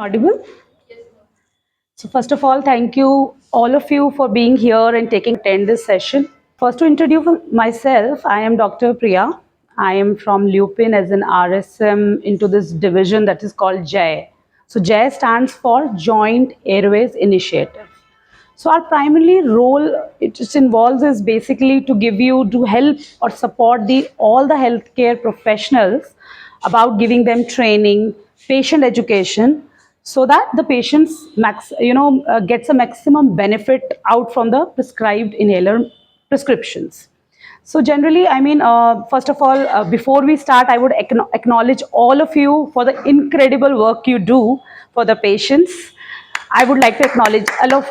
Audible? So first of all, thank you all of you for being here and taking attend this session. First, to introduce myself, I am Dr. Priya. I am from Lupin as an RSM into this division that is called JAI. So JAI stands for Joint Airways Initiative. So our primary role it just involves is basically to give you to help or support the all the healthcare professionals about giving them training, patient education, so that the patients gets a maximum benefit out from the prescribed inhaler prescriptions. So generally, first of all, before we start, I would acknowledge all of you for the incredible work you do for the patients. I would like to acknowledge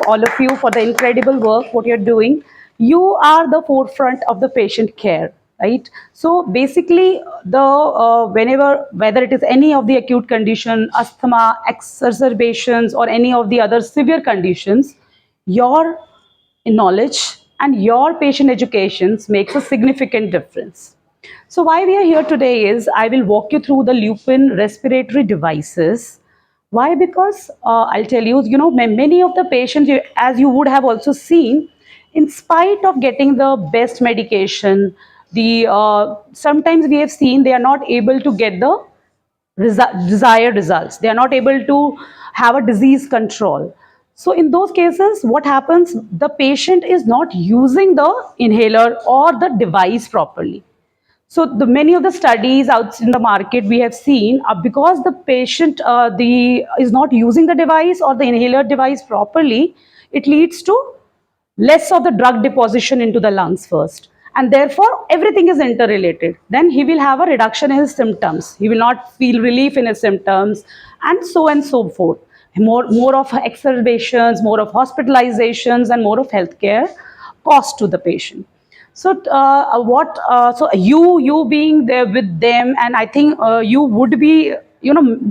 all of you for the incredible work what you're doing. You are the forefront of the patient care, right? So basically, the whether it is any of the acute condition, asthma, exacerbations, or any of the other severe conditions, your knowledge and your patient educations makes a significant difference. So why we are here today is I will walk you through the Lupin respiratory devices. Why? Because I'll tell you, many of the patients, as you would have also seen, in spite of getting the best medication, the sometimes we have seen they are not able to get the desired results. They are not able to have a disease control. So in those cases, what happens? The patient is not using the inhaler or the device properly. So the many of the studies out in the market we have seen because the patient is not using the device or the inhaler device properly, it leads to less of the drug deposition into the lungs first, and therefore everything is interrelated. Then he will have a reduction in his symptoms, he will not feel relief in his symptoms, and so forth. More of exacerbations, more of hospitalizations, and more of healthcare cost to the patient. So what so you being there with them, and I think you would be,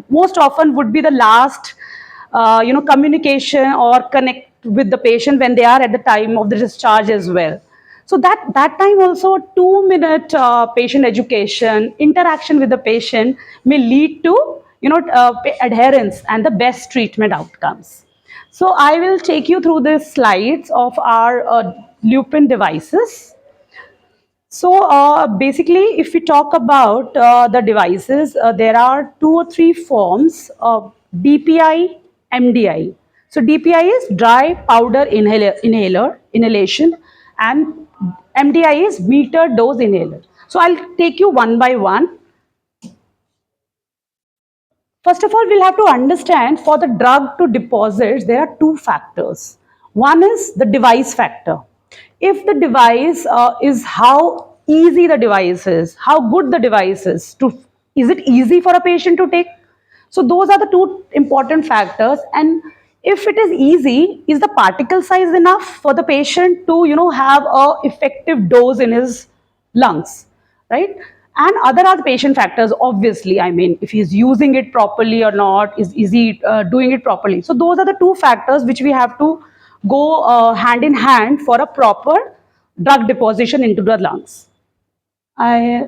most often would be the last communication or connect with the patient when they are at the time of the discharge as well. So that time also 2 minute patient education interaction with the patient may lead to adherence and the best treatment outcomes. So I will take you through the slides of our Lupin devices. So basically, if we talk about the devices, there are two or three forms of DPI, MDI. So DPI is dry powder inhalation, and MDI is metered dose inhaler. So I'll take you one by one. First of all, we'll have to understand for the drug to deposit, there are two factors. One is the device factor. If the device is how easy the device is, how good the device is it easy for a patient to take? So those are the two important factors. And if it is easy, is the particle size enough for the patient to have a effective dose in his lungs, right? And other are the patient factors, obviously. I mean, if he's using it properly or not, is he doing it properly? So those are the two factors which we have to go hand in hand for a proper drug deposition into the lungs.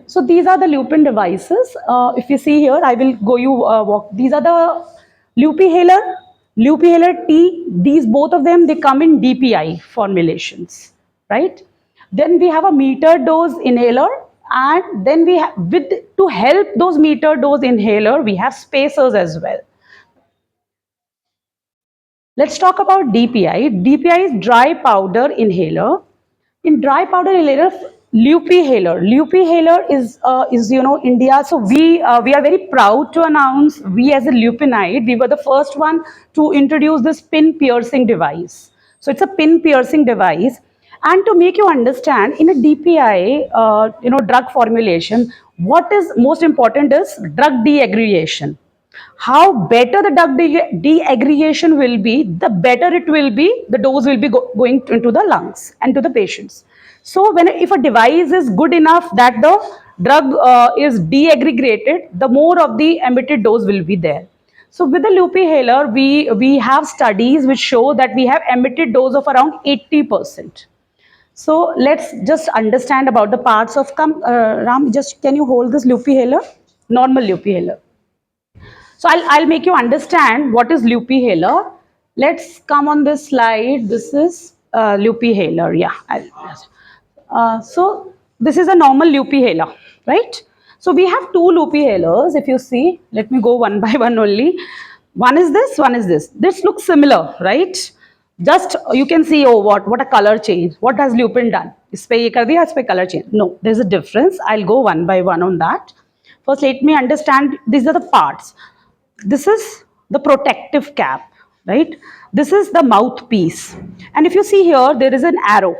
So these are the Lupin devices. If you see here, I will go you walk. These are the Lupihaler, Lupihaler T. These both of them, they come in DPI formulations, right? Then we have a meter dose inhaler, and then we have to help those meter dose inhaler, we have spacers as well. Let's talk about DPI. DPI is dry powder inhaler. In dry powder inhaler, Lupihaler is India. So we are very proud to announce, we as a Lupinite, we were the first one to introduce this pin piercing device. So it's a pin piercing device. And to make you understand, in a DPI, drug formulation, what is most important is drug deaggregation. How better the drug deaggregation will be, the better it will be, the dose will be going into the lungs and to the patients. So if a device is good enough that the drug is deaggregated, the more of the emitted dose will be there. So with the Lupihaler, we have studies which show that we have emitted dose of around 80%. So let's just understand about the parts of Ram. Just can you hold this Lupihaler? Normal Lupihaler. So I'll make you understand what is loopy haler. Let's come on this slide. This is loopy haler. Yeah. So this is a normal loopy haler, right? So we have two loopy halers. If you see, let me go one by one only. One is this, one is this. This looks similar, right? Just you can see, oh, what a color change. What has Lupin done? इस पे ये कर दिया, इस पे color change. No, there's a difference. I'll go one by one on that. First, let me understand. These are the parts. This is the protective cap, right? This is the mouthpiece. And if you see here, there is an arrow.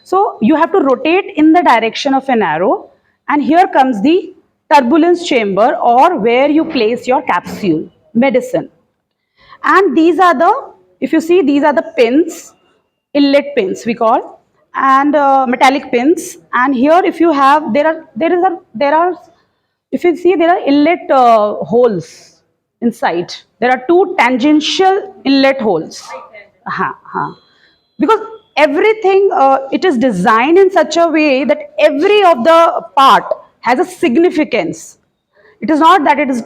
So you have to rotate in the direction of an arrow. And here comes the turbulence chamber, or where you place your capsule, medicine. And these are the, if you see, these are the pins, inlet pins we call, and metallic pins. And here, if you have, there are, if you see, there are inlet holes inside. There are two tangential inlet holes. Because everything, it is designed in such a way that every of the part has a significance. It is not that it is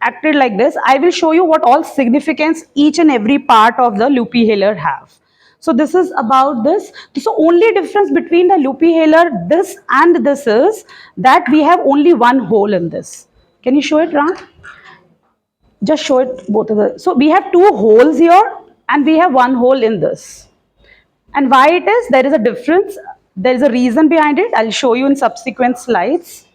acted like this. I will show you what all significance each and every part of the loopy haler have. So this is about this. So only difference between the loopy haler, this and this is that we have only one hole in this. Can you show it, Ram? Just show it both of the. So we have two holes here and we have one hole in this. And why it is, there is a difference. There is a reason behind it. I'll show you in subsequent slides.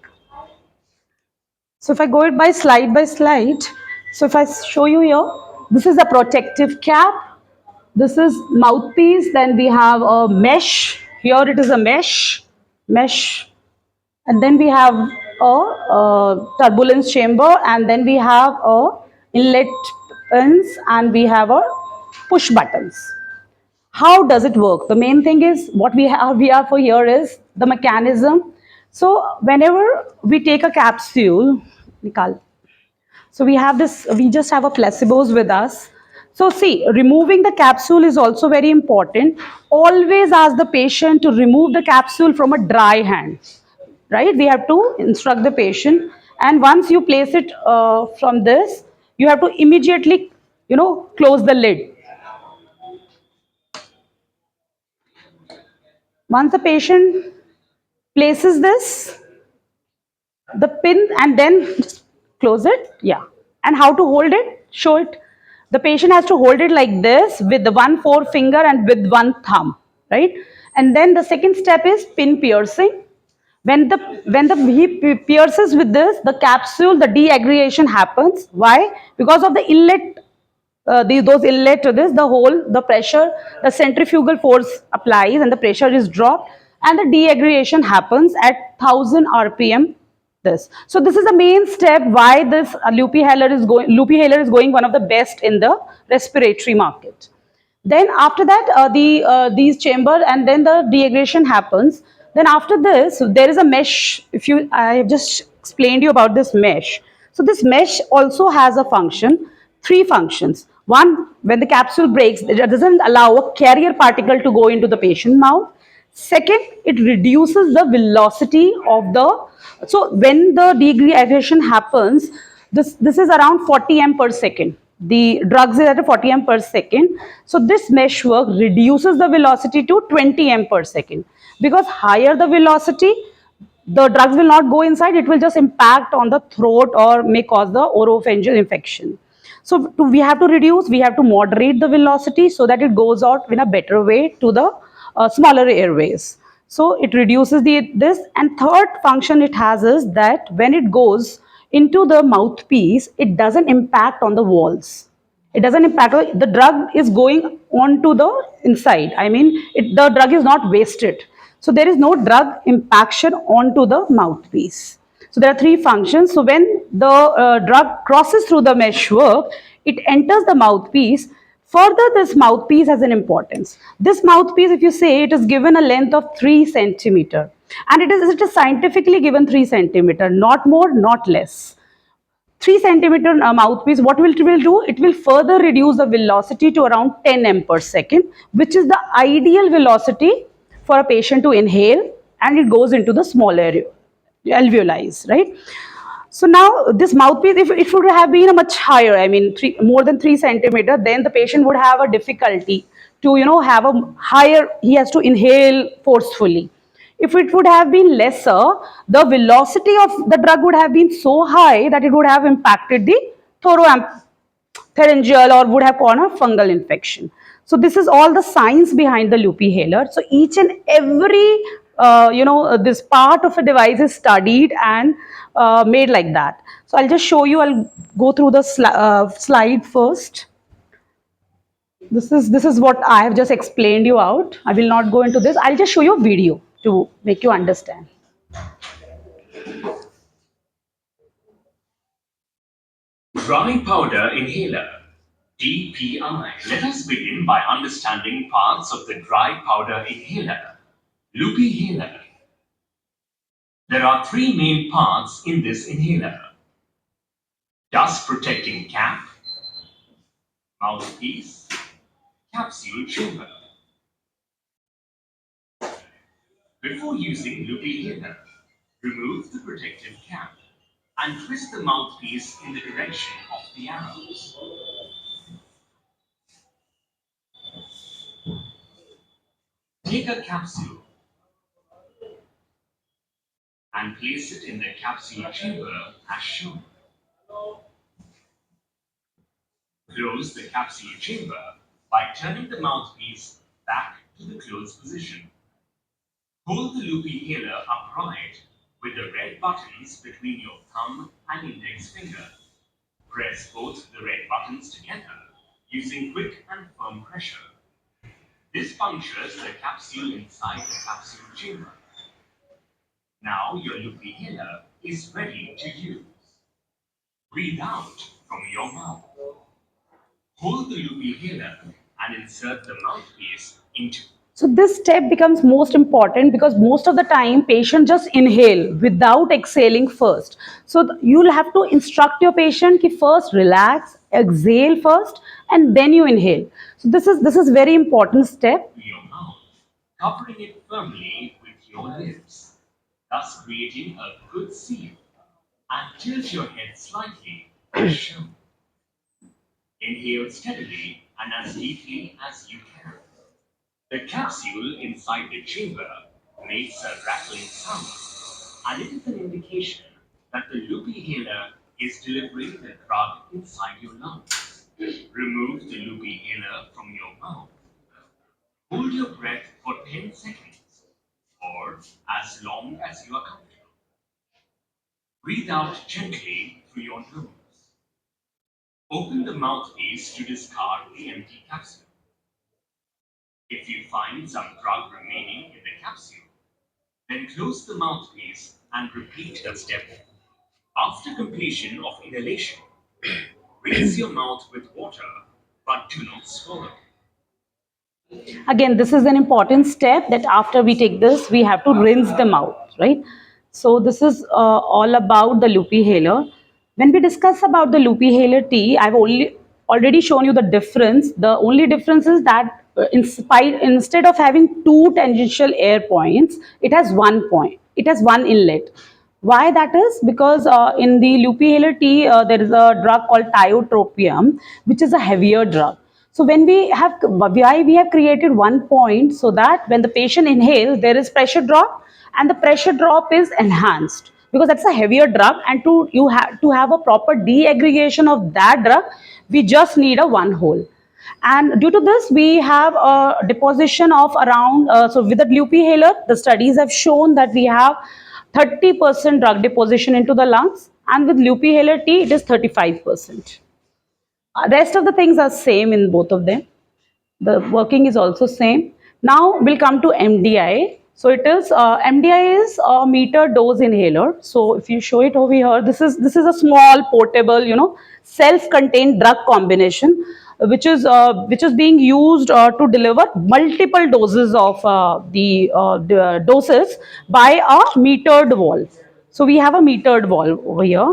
So if I go it by slide, so if I show you here, this is a protective cap, this is mouthpiece, then we have a mesh, here it is a mesh, and then we have a turbulence chamber, and then we have a inlet pins, and we have a push buttons. How does it work? The main thing is what we are for here is the mechanism. So whenever we take a capsule, so we have this, we just have a placebos with us. So see, removing the capsule is also very important. Always ask the patient to remove the capsule from a dry hand, right? We have to instruct the patient. And once you place it from this, you have to immediately, close the lid. Once the patient places this, the pin, and then just close it, yeah. And how to hold it? Show it. The patient has to hold it like this with the one forefinger and with one thumb, right? And then the second step is pin piercing. When he pierces with this, the capsule, the deaggregation happens. Why? Because of the inlet, those inlet to this, the hole, the pressure, the centrifugal force applies and the pressure is dropped, and the deaggregation happens at 1000 RPM. So this is the main step why this loopy haler is going one of the best in the respiratory market. Then after that, these chamber, and then the deaggregation happens. Then after this, there is a mesh. I have just explained you about this mesh. So this mesh also has a function, three functions. One, when the capsule breaks, it doesn't allow a carrier particle to go into the patient mouth. Second, it reduces the velocity of the, so when the deaggregation happens, this is around 40 m per second. The drugs is at 40 m per second. So this mesh work reduces the velocity to 20 m per second. Because higher the velocity, the drugs will not go inside, it will just impact on the throat or may cause the oropharyngeal infection. So we have to reduce, we have to moderate the velocity so that it goes out in a better way to the smaller airways. So it reduces this, and third function it has is that when it goes into the mouthpiece, it doesn't impact on the walls. It doesn't impact, the drug is going onto the inside. I mean, the drug is not wasted. So there is no drug impaction onto the mouthpiece. So there are three functions. So when the drug crosses through the meshwork, it enters the mouthpiece. Further, this mouthpiece has an importance. This mouthpiece, if you say, it is given a length of 3 centimeter, and it is scientifically given 3 centimeter, not more, not less. 3 centimeter mouthpiece, what will do? It will further reduce the velocity to around 10 m per second, which is the ideal velocity for a patient to inhale, and it goes into the small area, alveoli, right? So now this mouthpiece, if it would have been a much higher, I mean, more than 3 centimeter, then the patient would have a difficulty to, have a higher, he has to inhale forcefully. If it would have been lesser, the velocity of the drug would have been so high that it would have impacted the thoropharyngeal or would have caused a fungal infection. So this is all the science behind the loop inhaler. So each and every this part of a device is studied and made like that. So I'll just show you. I'll go through the slide first. This is what I have just explained you out. I will not go into this. I'll just show you a video to make you understand. Dry powder inhaler, DPI. Let us begin by understanding parts of the dry powder inhaler, loop inhaler. There are three main parts in this inhaler: dust protecting cap, mouthpiece, capsule chamber. Before using loop inhaler, remove the protective cap and twist the mouthpiece in the direction of the arrows. Take a capsule and place it in the capsule chamber as shown. Close the capsule chamber by turning the mouthpiece back to the closed position. Hold the loop inhaler upright with the red buttons between your thumb and index finger. Press both the red buttons together using quick and firm pressure. This punctures the capsule inside the capsule chamber. Now your loop inhaler is ready to use. Breathe out from your mouth. Hold the loop inhaler and insert the mouthpiece into. So this step becomes most important because most of the time patient just inhale without exhaling first. So you'll have to instruct your patient ki first relax, exhale first, and then you inhale. So this is very important step. Your mouth, covering it firmly with your lips, thus creating a good seal. And tilt your head slightly as shown. Inhale steadily and as deeply as you can. The capsule inside the chamber makes a rattling sound, and it is an indication that the loop inhaler is delivering the drug inside your lungs. Remove the loop inhaler from your mouth. Hold your breath for 10 seconds, or as long as you are comfortable. Breathe out gently through your nose. Open the mouthpiece to discard the empty capsule. If you find some drug remaining in the capsule, then close the mouthpiece and repeat the step. After completion of inhalation, rinse your mouth with water, but do not swallow. Again, this is an important step that after we take this, we have to rinse the mouth, right? So this is all about the loop inhaler. When we discuss about the loop inhaler tea, I've already shown you the difference. The only difference is that instead of having two tangential air points, it has one point. It has one inlet. Why that is? Because in the loop inhaler tea, there is a drug called tiotropium, which is a heavier drug. So when why we have created one point so that when the patient inhales, there is pressure drop and the pressure drop is enhanced because that's a heavier drug, and you have to have a proper deaggregation of that drug, we just need a one hole. And due to this, we have a deposition of around, so with the loop inhaler, the studies have shown that we have 30% drug deposition into the lungs, and with loop inhaler T, it is 35%. Rest of the things are same in both of them. The working is also same. Now we'll come to MDI. So it is MDI is a meter dose inhaler. So if you show it over here, this is a small portable, self-contained drug combination, which is being used to deliver multiple doses of the doses by a metered valve. So we have a metered valve over here.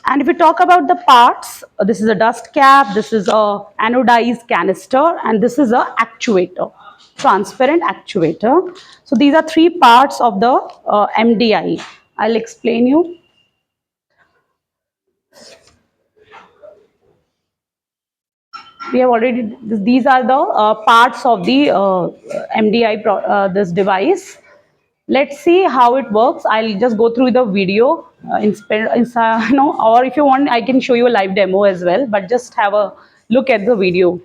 And if we talk about the parts, this is a dust cap, this is a anodized canister, and this is a actuator, transparent actuator. So these are three parts of the MDI. I'll explain you. we have already, these are the parts of the MDI, this device. Let's see how it works. I'll just go through the video, or if you want, I can show you a live demo as well, but just have a look at the video.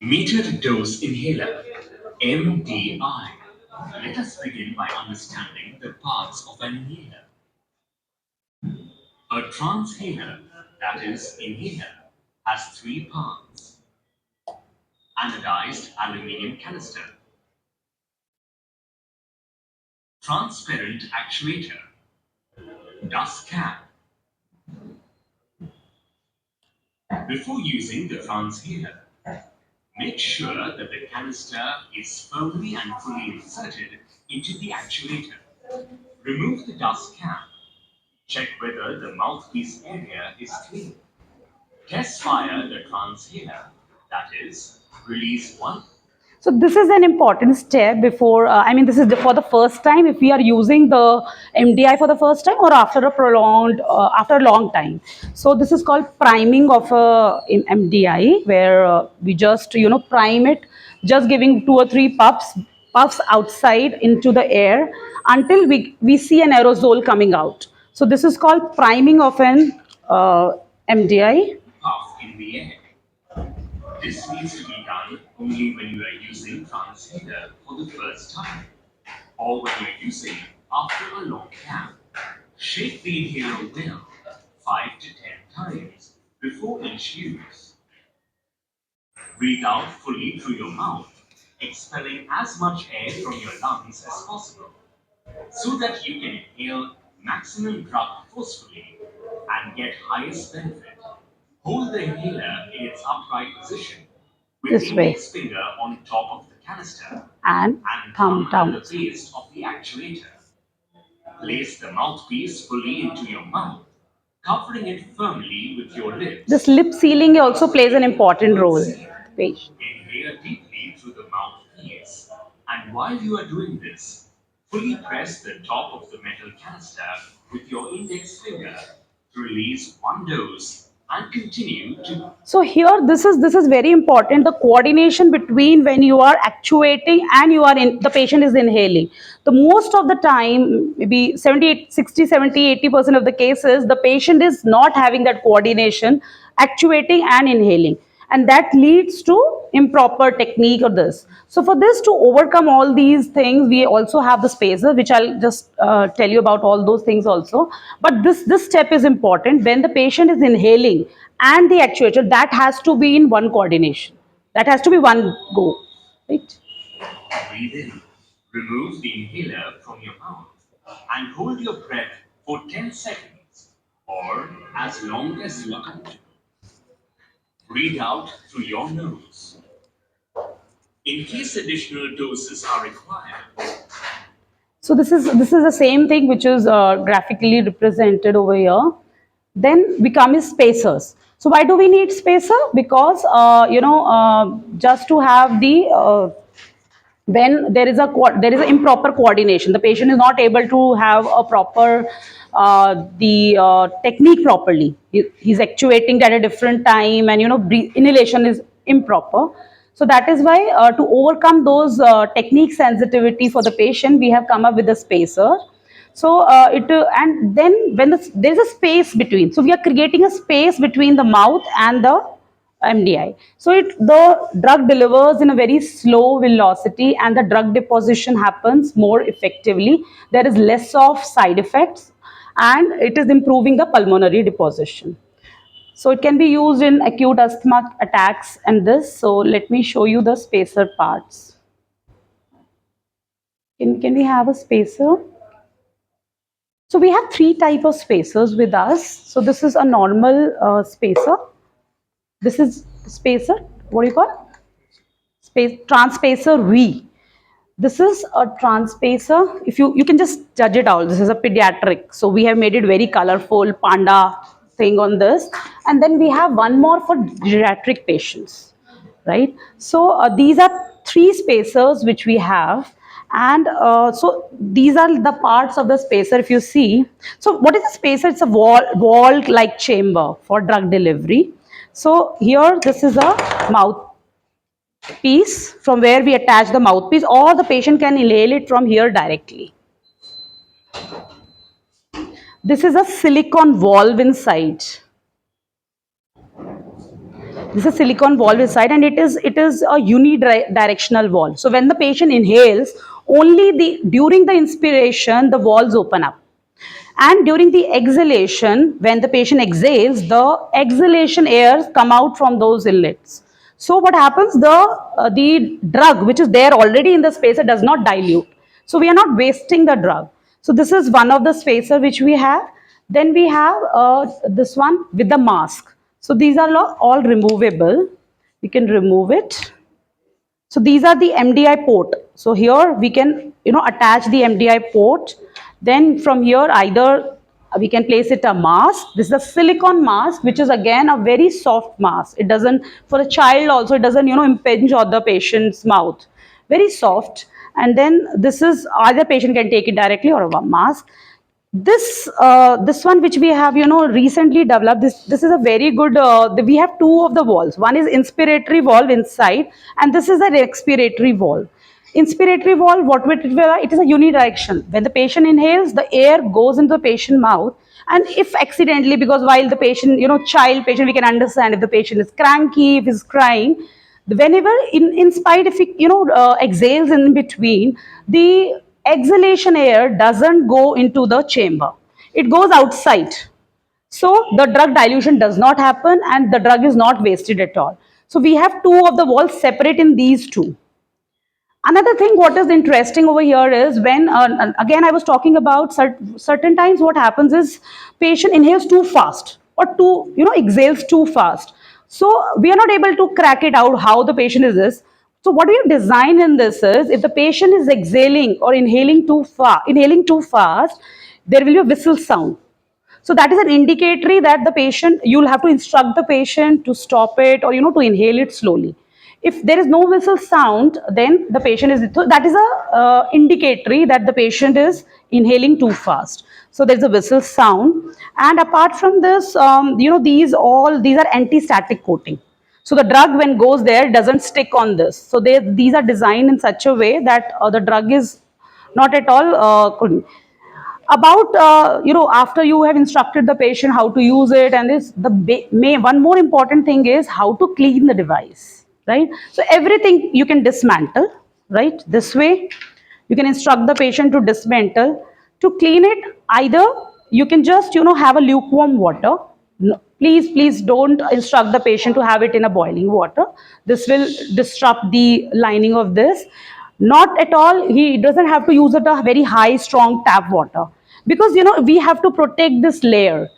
Metered dose inhaler, MDI. Let us begin by understanding the parts of an inhaler. A transhaler, that is, inhaler, has three parts: anodized aluminium canister, transparent actuator, dust cap. Before using the transhaler, make sure that the canister is firmly and fully inserted into the actuator. Remove the dust cap. Check whether the mouthpiece area is clean. Test fire the transhaler, that is, release one. So this is an important step before, this is for the first time, if we are using the MDI for the first time or after a after a long time. So this is called priming of in MDI, where we just, prime it, just giving 2 or 3 puffs outside into the air until we see an aerosol coming out. So this is called priming of an MDI. Puff in the air. This needs to be done only when you are using transhaler for the first time, or when you're using after a long gap. Shake the inhaler well, 5 to 10 times before each use. Breathe out fully through your mouth, expelling as much air from your lungs as possible, so that you can inhale maximum drug forcefully and get highest benefit. Hold the inhaler in its upright position with this the index finger on top of the canister and thumb down at the base of the actuator. Place the mouthpiece fully into your mouth, covering it firmly with your lips. This lip sealing also plays an important role. Inhale deeply through the mouthpiece, and while you are doing this, fully press the top of the metal canister with your index finger to release one dose and continue to. So here, this is very important, the coordination between when you are actuating and you are in, the patient is inhaling. The most of the time, maybe 78 60 70 80% of the cases, the patient is not having that coordination, actuating and inhaling, and that leads to improper technique of this. So for this, to overcome all these things, we also have the spacer, which I'll just tell you about all those things also. But this step is important. When the patient is inhaling and the actuator, that has to be in one coordination, that has to be one go, right? Breathe in, remove the inhaler from your mouth and hold your breath for 10 seconds or as long as you are comfortable. Breathe out through your nose. In case additional doses are required. So this is the same thing which is graphically represented over here. Then we come is spacers. So why do we need spacer? Because just to have the when there is an improper coordination, the patient is not able to have a proper the technique properly. He's actuating at a different time, and inhalation is improper. So that is why, to overcome those technique sensitivity for the patient, we have come up with a spacer. So and then when there is a space between, so we are creating a space between the mouth and the MDI. So the drug delivers in a very slow velocity, and the drug deposition happens more effectively. There is less of side effects, and it is improving the pulmonary deposition. So it can be used in acute asthma attacks and this. So let me show you the spacer parts. Can we have a spacer? So we have three types of spacers with us. So this is a normal spacer. This is spacer. What do you call? Transpacer V. This is a transpacer. If you can just judge it out. This is a pediatric. So we have made it very colorful, panda thing on this. And then we have one more for geriatric patients, right? So these are three spacers which we have. And so these are the parts of the spacer if you see. So what is a spacer? It's a wall like chamber for drug delivery. So here this is a mouthpiece from where we attach the mouthpiece, or the patient can inhale it from here directly. This is a silicone valve inside. This is a silicone valve inside, and it is a unidirectional valve. So when the patient inhales, only the during the inspiration the valves open up, and during the exhalation, when the patient exhales, the exhalation airs come out from those inlets. So what happens, the drug which is there already in the spacer does not dilute, so we are not wasting the drug. So this is one of the spacer which we have. Then we have this one with the mask. So these are all removable. We can remove it. So these are the MDI port. So here we can, attach the MDI port. Then from here, either we can place it a mask. This is a silicone mask, which is again a very soft mask. It doesn't, for a child also, it doesn't, impinge on the patient's mouth. Very soft. And then this is either patient can take it directly or a mask. This one which we have recently developed, this is a very good, we have two of the valves. One is inspiratory valve inside, and this is a respiratory valve. Inspiratory valve, it is a unidirectional. When the patient inhales, the air goes into the patient mouth, and if accidentally, because while the patient, child patient, we can understand if the patient is cranky, if he's crying, whenever in spite if it exhales in between, the exhalation air doesn't go into the chamber, it goes outside. So the drug dilution does not happen, and the drug is not wasted at all. So we have two of the walls separate in these two. Another thing what is interesting over here is when again I was talking about certain times what happens is patient inhales too fast or too exhales too fast. So we are not able to crack it out how the patient is this. So what we have designed in this is, if the patient is exhaling or inhaling too fast, there will be a whistle sound. So that is an indicatory that the patient, you'll have to instruct the patient to stop it, or to inhale it slowly. If there is no whistle sound, then the patient is, so that is a indicatory that the patient is inhaling too fast. So there's a whistle sound. And apart from this, these are anti-static coating. So the drug when goes there doesn't stick on this. So these are designed in such a way that the drug is not at all about after you have instructed the patient how to use it, and this one more important thing is how to clean the device, right? So everything you can dismantle, right? This way you can instruct the patient to dismantle. To clean it, either you can just have a lukewarm water. No, please don't instruct the patient to have it in a boiling water. This will disrupt the lining of this. Not at all, he doesn't have to use it a very high strong tap water, because we have to protect this layer.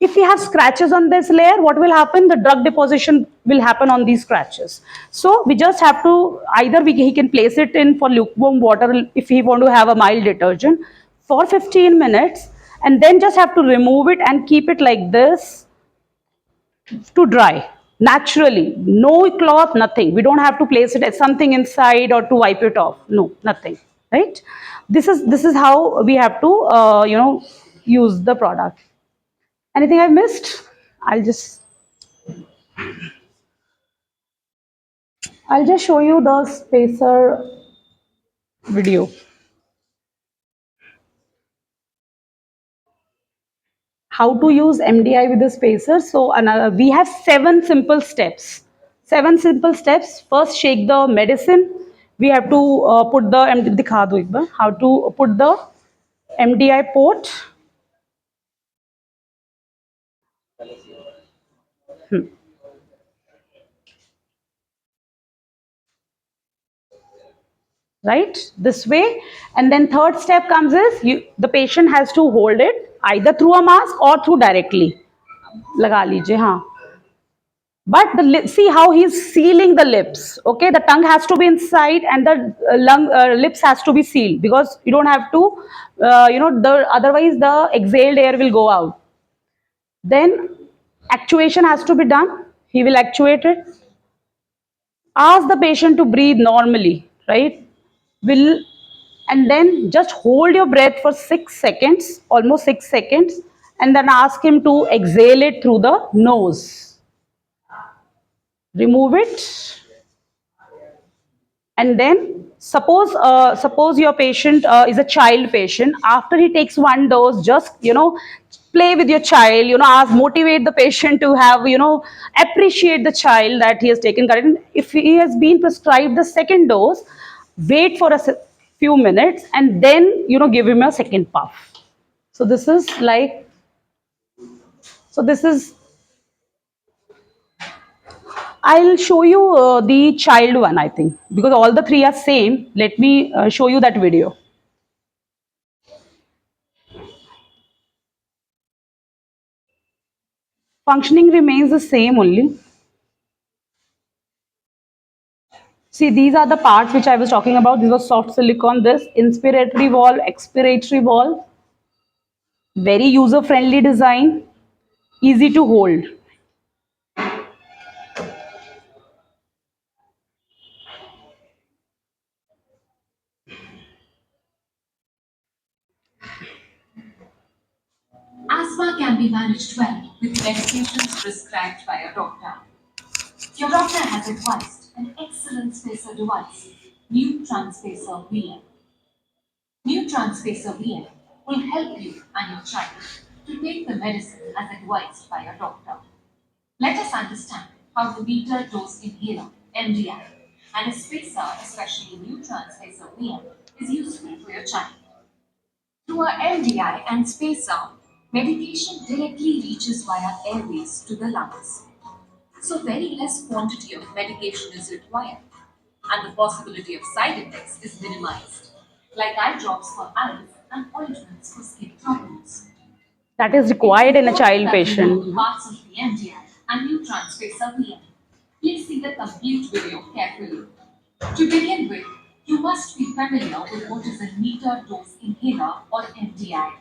If we have scratches on this layer, what will happen? The drug deposition will happen on these scratches. So we just have to, either he can place it in for lukewarm water if he want to have a mild detergent for 15 minutes, and then just have to remove it and keep it like this to dry naturally. No cloth, nothing. We don't have to place it as something inside or to wipe it off. No, nothing. Right? This is how we have to use the product. Anything I missed? I'll just I'll just show you the spacer video. How to use MDI with the spacer. So we have 7 simple steps. 7 simple steps. First, shake the medicine. We have to put the दिखा दो एक बार. How to put the MDI port. Right, this way. And then third step comes is, the patient has to hold it either through a mask or through directly. लगा लीजिए हाँ. But see how he's sealing the lips. Okay, the tongue has to be inside, and the lips has to be sealed, because you don't have to, otherwise the exhaled air will go out. Then actuation has to be done. He will actuate it. Ask the patient to breathe normally, right? Will and then just hold your breath for 6 seconds, almost 6 seconds, and then ask him to exhale it through the nose. Remove it, and then suppose your patient is a child patient. After he takes one dose, just play with your child, ask, motivate the patient to have, appreciate the child that he has taken current. If he has been prescribed the second dose, wait for a few minutes and then give him a second puff. So this is like, so this is, I'll show you the child one, I think, because all the three are same. Let me show you that video. Functioning remains the same only. See, these are the parts which I was talking about. This was soft silicone, this inspiratory valve, expiratory valve, very user friendly design, easy to hold. Asthma can be managed well with medications prescribed by a doctor. Your doctor has advised an excellent spacer device, New Transpacer VM. New Transpacer VM will help you and your child to take the medicine as advised by a doctor. Let us understand how the meter dose inhaler, MDI, and a spacer, especially New Transpacer VM, is useful for your child. Through a MDI and spacer, medication directly reaches via airways to the lungs. So very less quantity of medication is required and the possibility of side effects is minimized, like eye drops for eyes and ointments for skin problems. That is It's required in a important child that you know the patient. parts of the MDI and new transpacer VM. Please see the complete video carefully. To begin with, you must be familiar with what is a meter dose inhaler or MDI.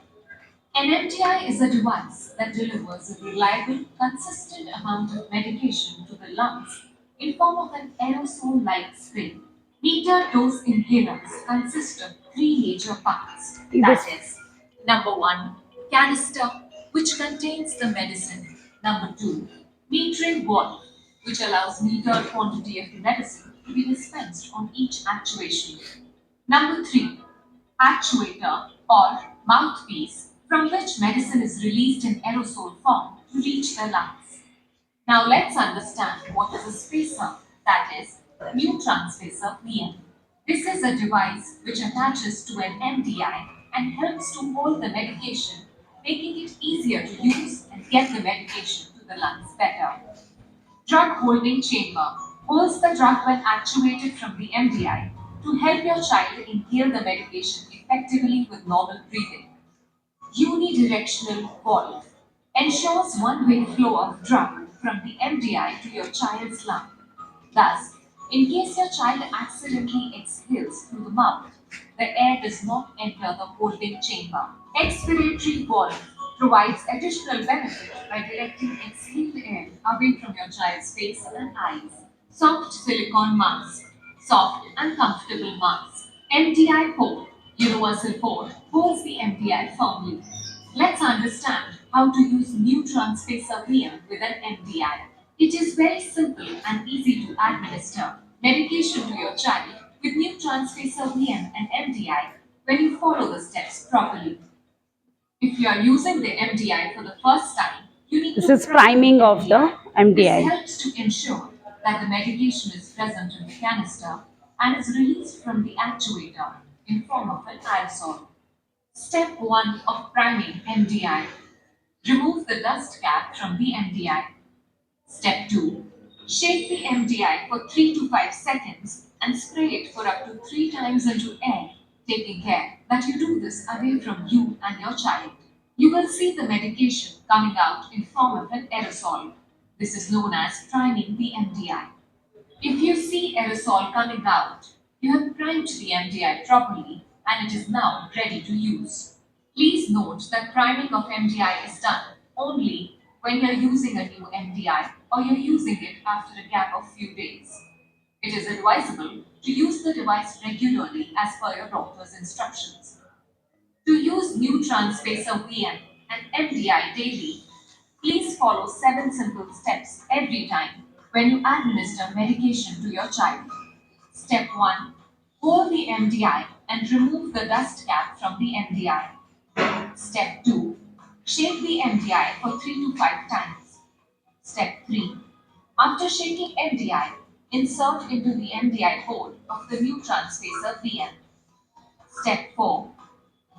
An MDI is a device that delivers a reliable, consistent amount of medication to the lungs in form of an aerosol-like spray. Meter dose inhalers consist of three major parts. That This is, number one, canister, which contains the medicine. Number two, metering valve, which allows metered quantity of the medicine to be dispensed on each actuation. Number three, actuator or mouthpiece from which medicine is released in aerosol form to reach the lungs. Now let's understand what is a spacer, that is, new transpacer VM. This is a device which attaches to an MDI and helps to hold the medication, making it easier to use and get the medication to the lungs better. Drug holding chamber holds the drug when actuated from the MDI to help your child inhale the medication effectively with normal breathing. Unidirectional valve ensures one-way flow of drug from the MDI to your child's lung. Thus, in case your child accidentally exhales through the mouth, the air does not enter the holding chamber. Expiratory valve provides additional benefit by directing exhaled air away from your child's face and eyes. Soft silicone mask, soft and comfortable mask. MDI port, universal port, holds the MDI firmly. Let's understand how to use new transpacer VM with an MDI. It is very simple and easy to administer medication to your child with new transpacer VM and MDI when you follow the steps properly. If you are using the MDI for the first time, you need this to is prime the priming of the MDI. This MDI. helps to ensure that the medication is present in the canister and is released from the actuator in form of an aerosol. Step 1 of priming MDI. Remove the dust cap from the MDI. Step 2. Shake the MDI for 3 to 5 seconds and spray it for up to 3 times into air, taking care that you do this away from you and your child. You will see the medication coming out in form of an aerosol. This is known as priming the MDI. If you see aerosol coming out, you have primed the MDI properly and it is now ready to use. Please note that priming of MDI is done only when you're using a new MDI or you're using it after a gap of few days. It is advisable to use the device regularly as per your doctor's instructions. To use new transpacer VM and MDI daily, please follow 7 simple steps every time when you administer medication to your child. Step 1. Hold the MDI and remove the dust cap from the MDI. Step 2. Shake the MDI for 3 to 5 times. Step 3. After shaking MDI, insert into the MDI hole of the new transpacer VM. Step 4.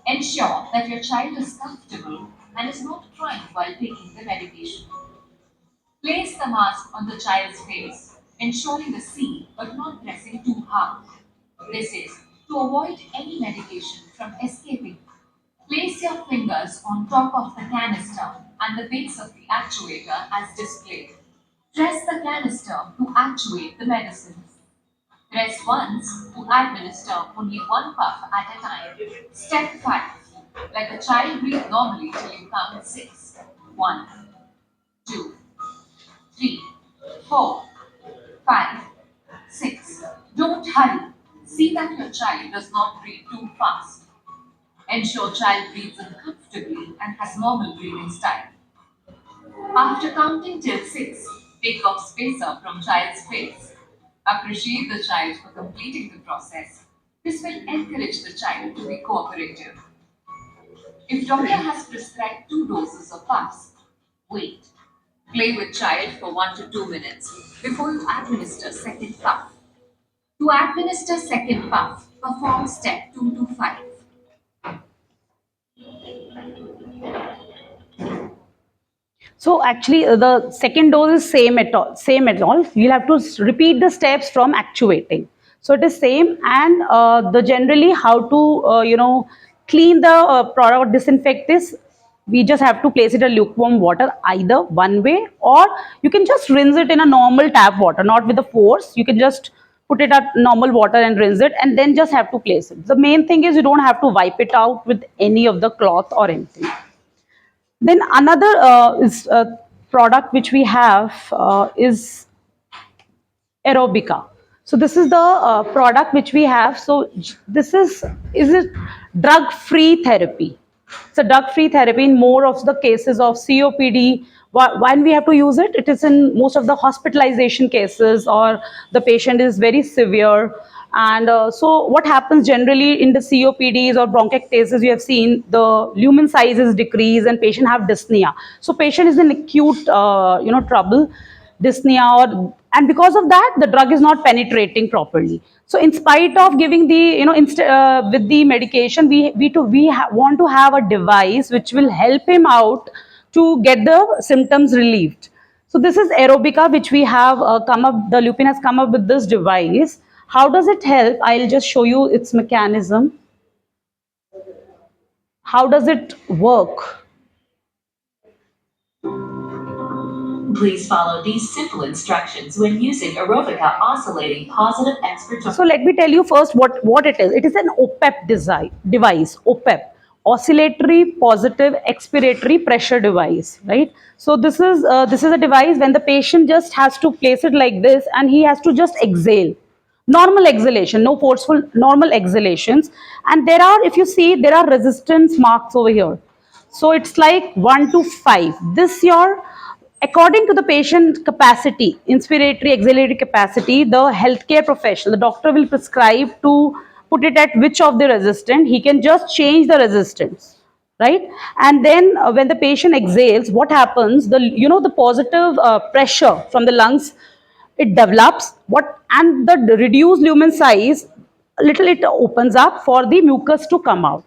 Ensure that your child is comfortable and is not crying while taking the medication. Place the mask on the child's face, ensuring the seal but not pressing too hard. This is to avoid any medication from escaping. Place your fingers on top of the canister and the base of the actuator as displayed. Press the canister to actuate the medicines. Press once to administer only one puff at a time. Step 5. Let the child breathe normally till you count 6. 1, 2, 3, 4, 5, 6. Don't hurry. See that your child does not breathe too fast. Ensure child breathes in comfortably and has normal breathing style. After counting till 6, take off spacer from child's face. Appreciate the child for completing the process. This will encourage the child to be cooperative. If doctor has prescribed 2 doses of puffs, wait. Play with child for 1 to 2 minutes before you administer second puff. To administer second puff, perform step 2 to 5. So actually, the second dose is same at all. Same at all. You'll have to repeat the steps from actuating. So it is same, and the generally how to clean the product, disinfect this. We just have to place it in lukewarm water, either one way, or you can just rinse it in a normal tap water, not with the force. You can just put it at normal water and rinse it, and then just have to place it. The main thing is you don't have to wipe it out with any of the cloth or anything. Then another is product which we have is Aerobica. So this is the product which we have. So this is a drug-free therapy. It's a drug-free therapy in more of the cases of COPD. When we have to use it, it is in most of the hospitalization cases or the patient is very severe. And so what happens generally in the COPDs or bronchiectasis, you have seen the lumen size is decreased and patient have dyspnea. So patient is in acute trouble, dyspnea, or and because of that the drug is not penetrating properly. So in spite of giving the with the medication, want to have a device which will help him out to get the symptoms relieved. So this is Aerobica, which we have come up, the Lupin has come up with this device. How does it help? I'll just show you its mechanism. How does it work? Please follow these simple instructions when using Aerobica Oscillating Positive Expert. So let me tell you first what it is. It is an OPEP device, OPEP, oscillatory positive expiratory pressure device, right? So this is a device when the patient just has to place it like this and he has to just exhale. Normal exhalation, no forceful, normal exhalations. And there are, if you see, there are resistance marks over here. So it's like 1 to 5. This your according to the patient capacity, inspiratory, exhalatory capacity, the healthcare professional, the doctor will prescribe to put it at which of the resistant. He can just change the resistance, right? And then when the patient exhales, what happens? The positive pressure from the lungs, it develops what, and the reduced lumen size, little it opens up for the mucus to come out.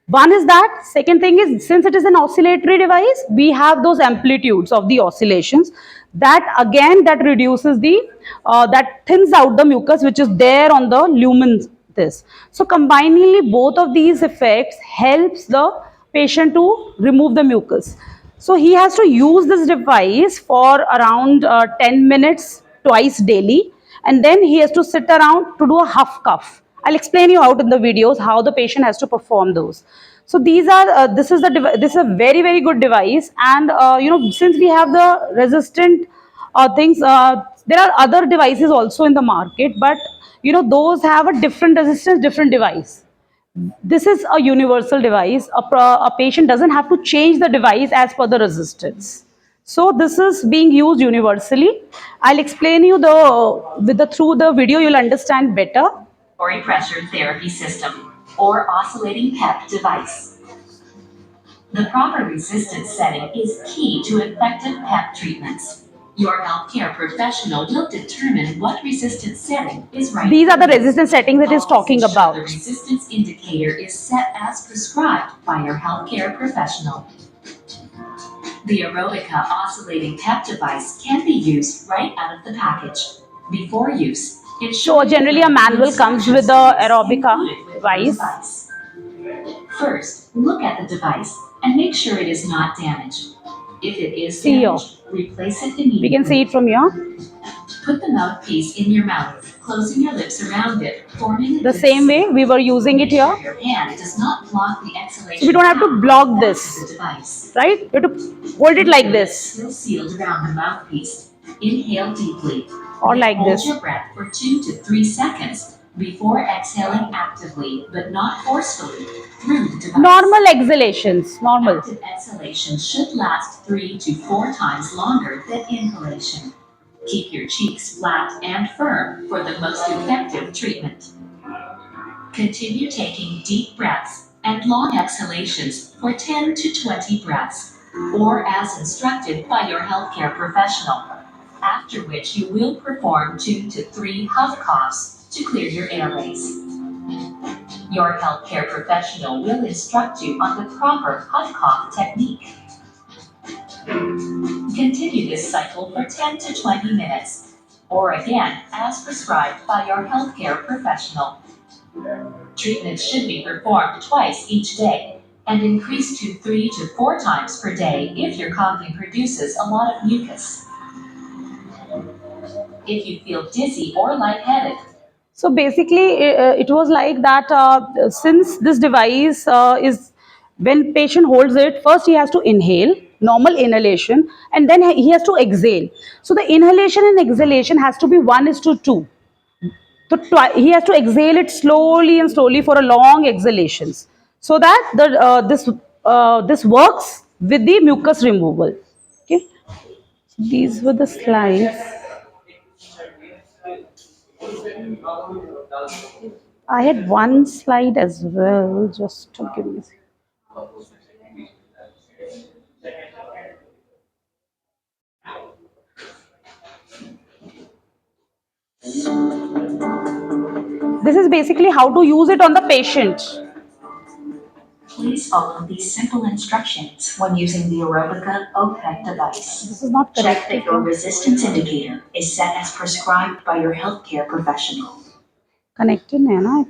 One is that. Second thing is, since it is an oscillatory device, we have those amplitudes of the oscillations that again that reduces the that thins out the mucus which is there on the lumen. This, so combiningly both of these effects helps the patient to remove the mucus. So he has to use this device for around 10 minutes twice daily, and then he has to sit around to do a huff cough. I'll explain you out in the videos how the patient has to perform those. So these are this is a very good device, and since we have the resistant things, There are other devices also in the market, but those have a different resistance, different device. This is a universal device. A patient doesn't have to change the device as per the resistance. So this is being used universally. I'll explain you through the video. You'll understand better. Or a pressure therapy system or oscillating PEP device. The proper resistance setting is key to effective PEP treatments. Your healthcare professional will determine what resistance setting is right. These are the resistance settings it is talking about. The resistance indicator is set as prescribed by your healthcare professional. The Aerobica oscillating PEP device can be used right out of the package. Before use, So generally a manual comes with the Aerobica device. First, look at the device and make sure it is not damaged. If it is damaged, replace it immediately. We can see it from here. Put the mouthpiece in your mouth, closing your lips around it, forming the same way we were using it here. Your hand does not block the exhalation. So we don't have to block this, right? You have to hold it like this. Still sealed around the mouthpiece. Inhale deeply. Or like this. Hold your breath for 2 to 3 seconds before exhaling actively, but not forcefully, through the device. Normal exhalations, normal. Active exhalation should last 3 to 4 times longer than inhalation. Keep your cheeks flat and firm for the most effective treatment. Continue taking deep breaths and long exhalations for 10 to 20 breaths, or as instructed by your healthcare professional, after which you will perform 2 to 3 huff coughs to clear your airways. Your healthcare professional will instruct you on the proper huff cough technique. Continue this cycle for 10 to 20 minutes, or again as prescribed by your healthcare professional. Treatment should be performed twice each day and increased to 3 to 4 times per day if your coughing produces a lot of mucus. If you feel dizzy or lightheaded. So basically, it was like that. Since this device is, when patient holds it, first he has to inhale, normal inhalation, and then he has to exhale. So the inhalation and exhalation has to be 1:2. So he has to exhale it slowly and slowly for a long exhalations, so that this works with the mucus removal. Okay, these were the slides. I had one slide as well, just to give me. This is basically how to use it on the patient. Please follow these simple instructions when using the Aerobica OPEC device. This is not Check connected. that your resistance indicator is set as prescribed by your healthcare professional. Connected है ना?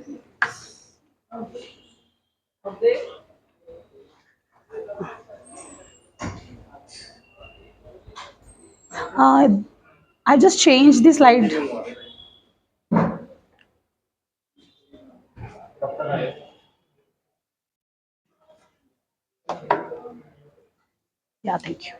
I just changed the slide. Yeah, thank you.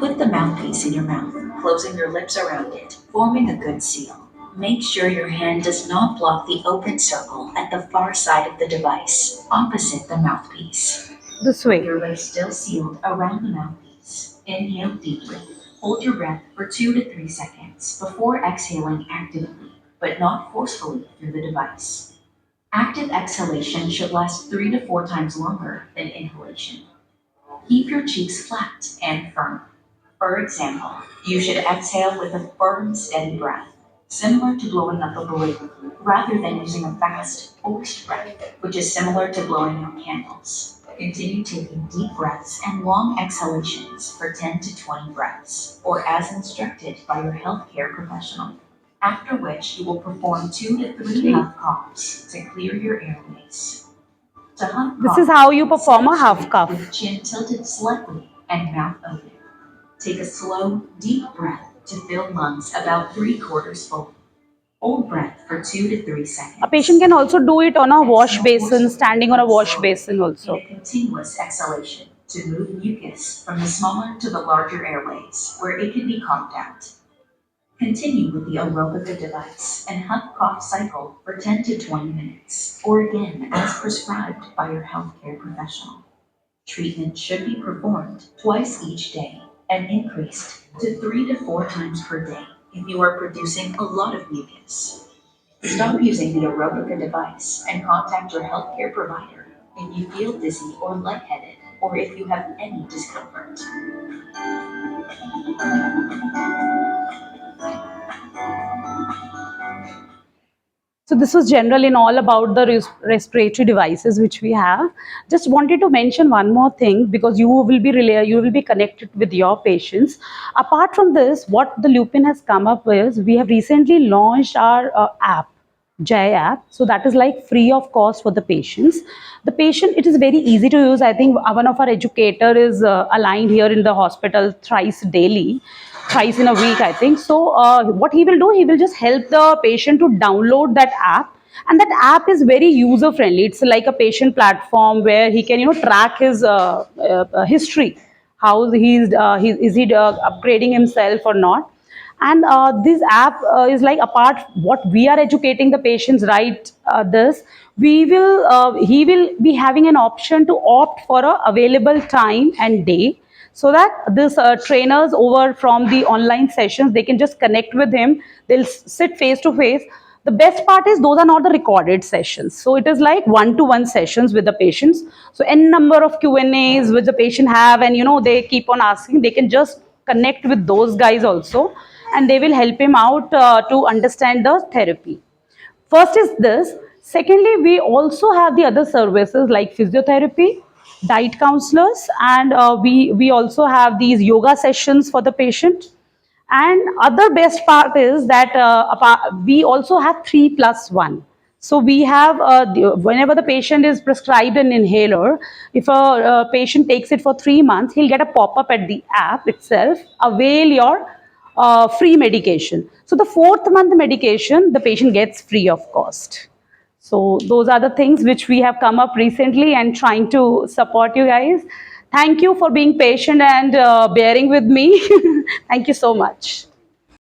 Put the mouthpiece in your mouth, closing your lips around it, forming a good seal. Make sure your hand does not block the open circle at the far side of the device, opposite the mouthpiece. This way. Your lips still sealed around the mouthpiece. Inhale deeply. Hold your breath for 2 to 3 seconds before exhaling actively, but not forcefully through the device. Active exhalation should last 3 to 4 times longer than inhalation. Keep your cheeks flat and firm. For example, you should exhale with a firm, steady breath, similar to blowing up a balloon, rather than using a fast, forced breath, which is similar to blowing out candles. Continue taking deep breaths and long exhalations for 10 to 20 breaths, or as instructed by your healthcare professional. After which you will perform 2 to 3 huff coughs to clear your airways. To huff This is how you perform a half cough. with chin tilted slightly and mouth open. Take a slow, deep breath to fill lungs about 3/4 full. Hold breath for 2 to 3 seconds. A patient can also do it on a wash Exhale basin, forcefully standing on a but wash slowly basin in also. a continuous exhalation to move mucus from the smaller to the larger airways where it can be coughed out. Continue with the aerobica device and hug cough cycle for 10 to 20 minutes, or again as prescribed by your healthcare professional. Treatment should be performed twice each day and increased to 3 to 4 times per day if you are producing a lot of mucus. Stop using the aerobica device and contact your healthcare provider if you feel dizzy or lightheaded or if you have any discomfort. So this was general in all about the respiratory devices which we have. Just wanted to mention one more thing because you will be connected with your patients. Apart from this, what the Lupin has come up with, we have recently launched our app. Jai app. So that is like free of cost for the patients. The patient, it is very easy to use. I think one of our educator is aligned here in the hospital thrice daily, thrice in a week, I think. So what he will do, he will just help the patient to download that app. And that app is very user friendly. It's like a patient platform where he can, track his history, how is he upgrading himself or not. And this app is like, apart what we are educating the patients, right, this we will he will be having an option to opt for a available time and day, so that this trainers over from the online sessions, they can just connect with him, they'll sit face to face. The best part is those are not the recorded sessions, so it is like one-to-one sessions with the patients. So n number of Q&As which the patient have, and they keep on asking, they can just connect with those guys also, and they will help him out to understand the therapy. First is this. Secondly, we also have the other services like physiotherapy, diet counselors, and we also have these yoga sessions for the patient. And other best part is that we also have 3+1. So we have whenever the patient is prescribed an inhaler, if a patient takes it for 3 months, he'll get a pop-up at the app itself. Avail your free medication. So the fourth month medication, the patient gets free of cost. So those are the things which we have come up recently and trying to support you guys. Thank you for being patient and bearing with me. Thank you so much.